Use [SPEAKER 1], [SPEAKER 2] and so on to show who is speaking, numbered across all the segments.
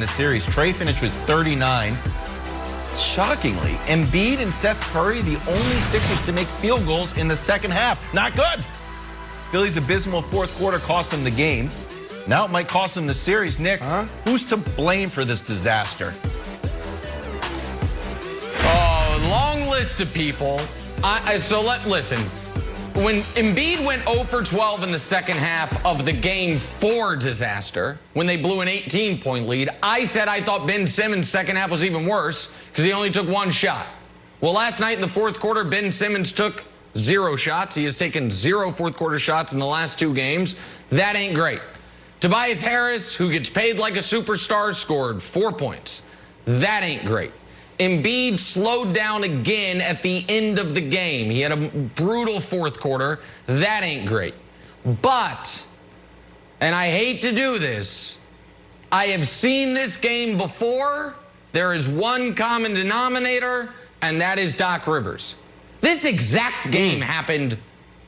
[SPEAKER 1] the series. Trae finished with 39. Shockingly, Embiid and Seth Curry, the only Sixers to make field goals in the second half. Not good. Philly's abysmal fourth quarter cost them the game. Now it might cost them the series. Nick, who's to blame for this disaster?
[SPEAKER 2] Oh, long list of people. Listen. When Embiid went 0 for 12 in the second half of the Game 4 disaster, when they blew an 18-point lead, I said I thought Ben Simmons' second half was even worse because he only took one shot. Well, last night in the fourth quarter, Ben Simmons took 0 shots. He has taken 0 fourth-quarter shots in the last 2 games. That ain't great. Tobias Harris, who gets paid like a superstar, scored 4 points. That ain't great. Embiid slowed down again at the end of the game. He had a brutal fourth quarter. That ain't great. But, and I hate to do this, I have seen this game before. There is one common denominator, and that is Doc Rivers. This exact game happened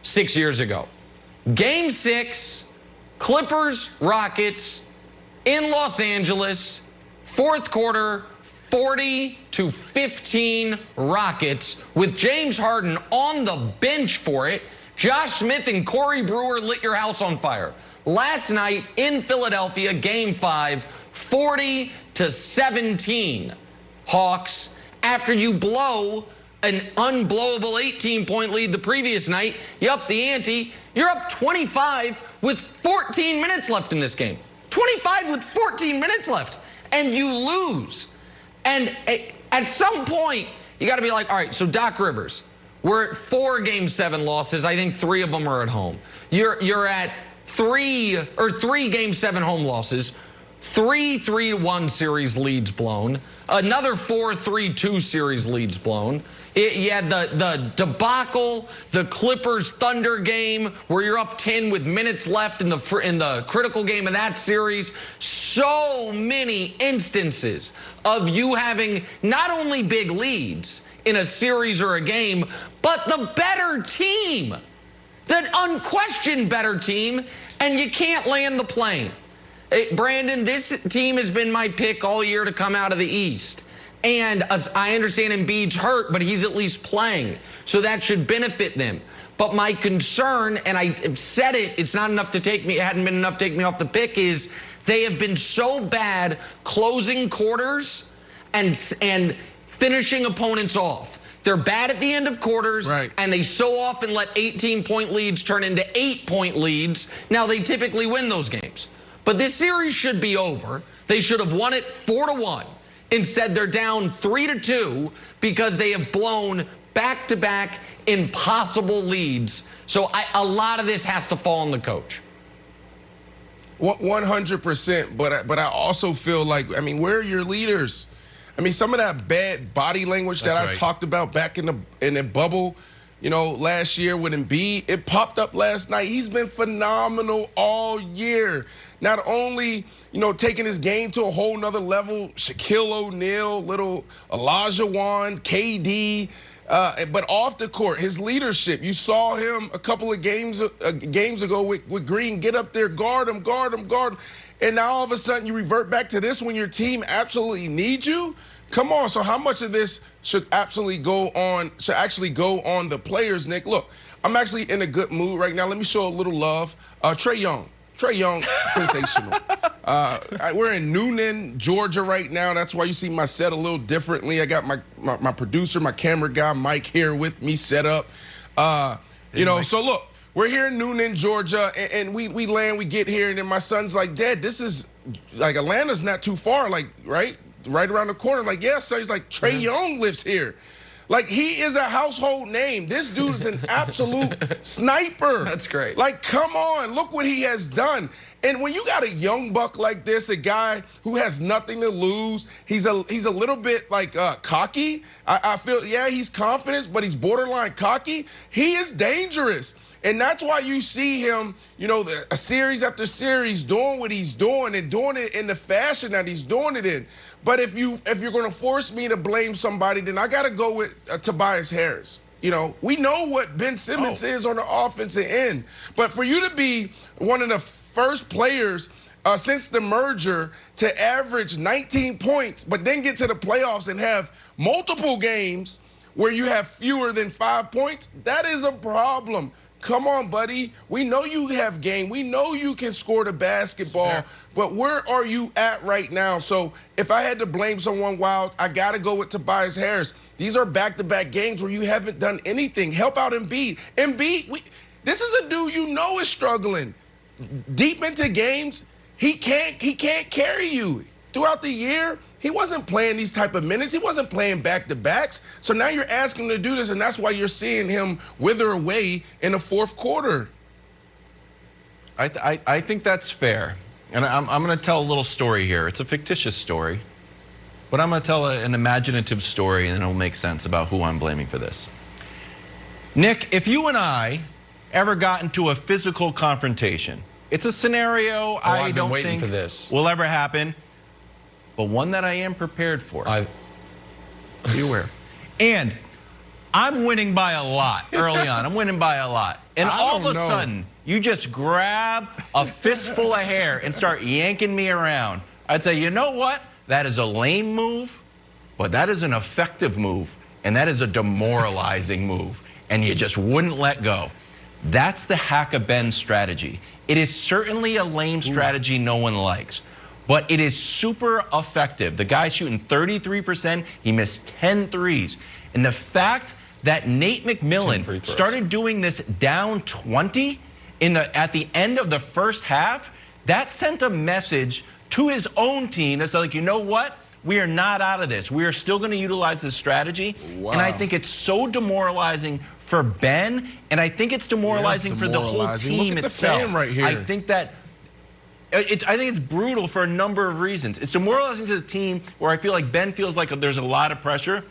[SPEAKER 2] 6 years ago. Game 6, Clippers-Rockets in Los Angeles, fourth quarter, 40-15 Rockets with James Harden on the bench for it. Josh Smith and Corey Brewer lit your house on fire. Last night in Philadelphia, Game 5, 40-17 Hawks. After you blow an unblowable 18-point lead the previous night, you up the ante. You're up 25 with 14 minutes left in this game. 25 with 14 minutes left, and you lose. And at some point, you got to be like, all right, so Doc Rivers, we're at 4 Game 7 losses. I think 3 of them are at home. You're at 3 Game 7 home losses, 3 3-1 series leads blown, another 4 3-2 series leads blown. You had the debacle, the Clippers-Thunder game where you're up 10 with minutes left in the critical game of that series. So many instances of you having not only big leads in a series or a game, but the better team, the unquestioned better team, and you can't land the plane. Brandon, this team has been my pick all year to come out of the East. And as I understand Embiid's hurt, but he's at least playing. So that should benefit them. But my concern, and I said it, it hadn't been enough to take me off the pick, is they have been so bad closing quarters and finishing opponents off. They're bad at the end of quarters, and they so often let 18-point leads turn into 8-point leads. Now, they typically win those games. But this series should be over. They should have won it 4-1. Instead, they're down 3-2 because they have blown back-to-back impossible leads. So a lot of this has to fall on the coach.
[SPEAKER 3] 100%. But I also feel like, I mean, where are your leaders? I mean, some of that bad body language that I talked about back in the bubble, you know, last year with Embiid, it popped up last night. He's been phenomenal all year. Not only, you know, taking his game to a whole nother level, Shaquille O'Neal, little Olajuwon, KD, but off the court, his leadership. You saw him a couple of games ago with Green, get up there, guard him. And now all of a sudden you revert back to this when your team absolutely needs you? Come on, so how much of this should actually go on the players, Nick? Look, I'm actually in a good mood right now. Let me show a little love. Trae Young, sensational. We're in Noonan, Georgia right now. That's why you see my set a little differently. I got my producer, my camera guy, Mike, here with me set up. You know, so look, we're here in Noonan, Georgia, and we land, we get here, and then my son's like, Dad, this is, like, Atlanta's not too far, like, right around the corner. Like, yeah, so he's like, Trae Young lives here. Like, he is a household name. This dude is an absolute sniper.
[SPEAKER 2] That's great.
[SPEAKER 3] Like, come on, look what he has done. And when you got a young buck like this, a guy who has nothing to lose, he's a little bit, like, cocky. I feel, yeah, he's confident, but he's borderline cocky. He is dangerous. And that's why you see him, you know, a series after series doing what he's doing and doing it in the fashion that he's doing it in. But if you're going to force me to blame somebody, then I got to go with Tobias Harris. You know, we know what Ben Simmons is on the offensive end. But for you to be one of the first players since the merger to average 19 points, but then get to the playoffs and have multiple games where you have fewer than 5 points, that is a problem. Come on, buddy. We know you have game. We know you can score the basketball, but where are you at right now? So if I had to blame someone, Wild, I got to go with Tobias Harris. These are back-to-back games where you haven't done anything. Help out Embiid. Embiid, this is a dude you know is struggling. Deep into games, he can't carry you. Throughout the year, he wasn't playing these type of minutes. He wasn't playing back-to-backs. So now you're asking him to do this, and that's why you're seeing him wither away in the fourth quarter.
[SPEAKER 1] I think that's fair. And I'm going to tell a little story here. It's a fictitious story, but I'm going to tell an imaginative story, and it'll make sense about who I'm blaming for this. Nick, if you and I ever got into a physical confrontation, it's a scenario I don't think will ever happen, but one that I am prepared for. Be aware. And I'm winning by a lot early on. I'm winning by a lot. And all of a sudden, you just grab a fistful of hair and start yanking me around. I'd say, you know what? That is a lame move, but that is an effective move, and that is a demoralizing move, and you just wouldn't let go. That's the hack-a-Ben strategy. It is certainly a lame strategy no one likes, but it is super effective. The guy's shooting 33%. He missed 10 threes. And the fact that Nate McMillan started doing this down 20 at the end of the first half, that sent a message to his own team that's like, you know what? We are not out of this. We are still going to utilize this strategy. Wow. And I think it's so demoralizing for Ben, and I think it's demoralizing for the whole team itself. Look at the fan right here. I think that I think it's brutal for a number of reasons. It's demoralizing to the team where I feel like Ben feels like there's a lot of pressure.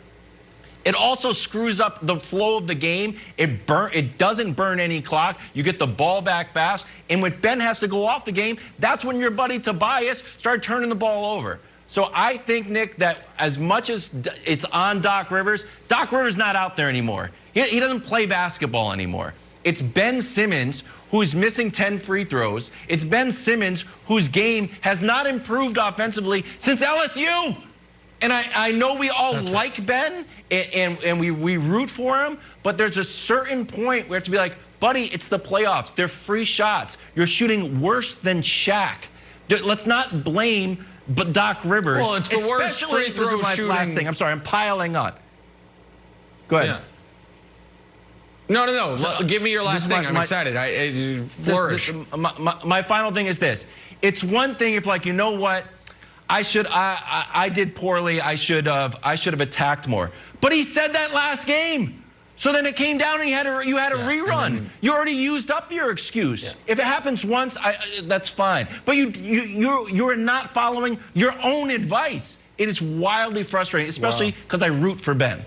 [SPEAKER 1] It also screws up the flow of the game. It doesn't burn any clock. You get the ball back fast. And when Ben has to go off the game, that's when your buddy Tobias started turning the ball over. So I think, Nick, that as much as it's on Doc Rivers not out there anymore. He doesn't play basketball anymore. It's Ben Simmons who's missing 10 free throws. It's Ben Simmons whose game has not improved offensively since LSU. And I know we all like Ben and we root for him, but there's a certain point where you have to be like, buddy, it's the playoffs. They're free shots. You're shooting worse than Shaq. Let's not blame Doc Rivers.
[SPEAKER 2] Well, it's the worst free throw shooting.
[SPEAKER 1] Last thing. I'm sorry, I'm piling on. Go ahead.
[SPEAKER 2] Yeah. No. Give me your last thing. I'm excited. Flourish.
[SPEAKER 1] My final thing is this. It's one thing if, like, you know what? I did poorly. I should have attacked more. But he said that last game. So then it came down and you had a rerun. You already used up your excuse. Yeah. If it happens once, that's fine. But you're not following your own advice. It is wildly frustrating, especially because I root for Ben.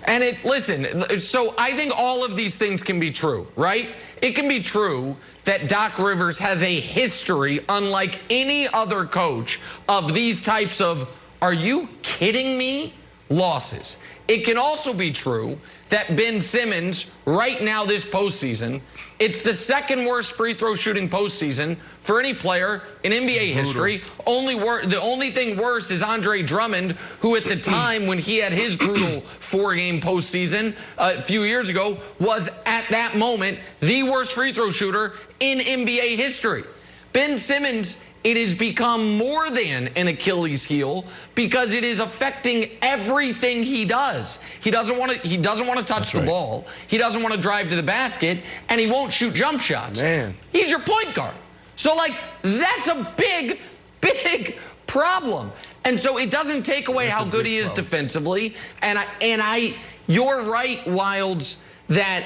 [SPEAKER 2] And listen, so I think all of these things can be true, right? It can be true that Doc Rivers has a history, unlike any other coach, of these types of, are you kidding me, losses. It can also be true that Ben Simmons, right now this postseason, it's the second worst free throw shooting postseason for any player in NBA history. The only thing worse is Andre Drummond, who at the time when he had his brutal four-game postseason a few years ago was at that moment the worst free throw shooter in NBA history. Ben Simmons, it has become more than an Achilles heel because it is affecting everything he does. He doesn't want to touch the ball. He doesn't want to drive to the basket, and he won't shoot jump shots. Man. He's your point guard. So, like, that's a big, big problem. And so it doesn't take away how good he is defensively. And you're right, Wilds, that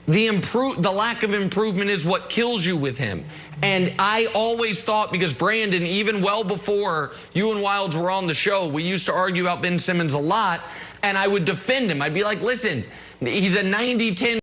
[SPEAKER 2] the lack of improvement is what kills you with him. And I always thought, because Brandon, even well before you and Wilds were on the show, we used to argue about Ben Simmons a lot, and I would defend him. I'd be like, listen, he's a 90-10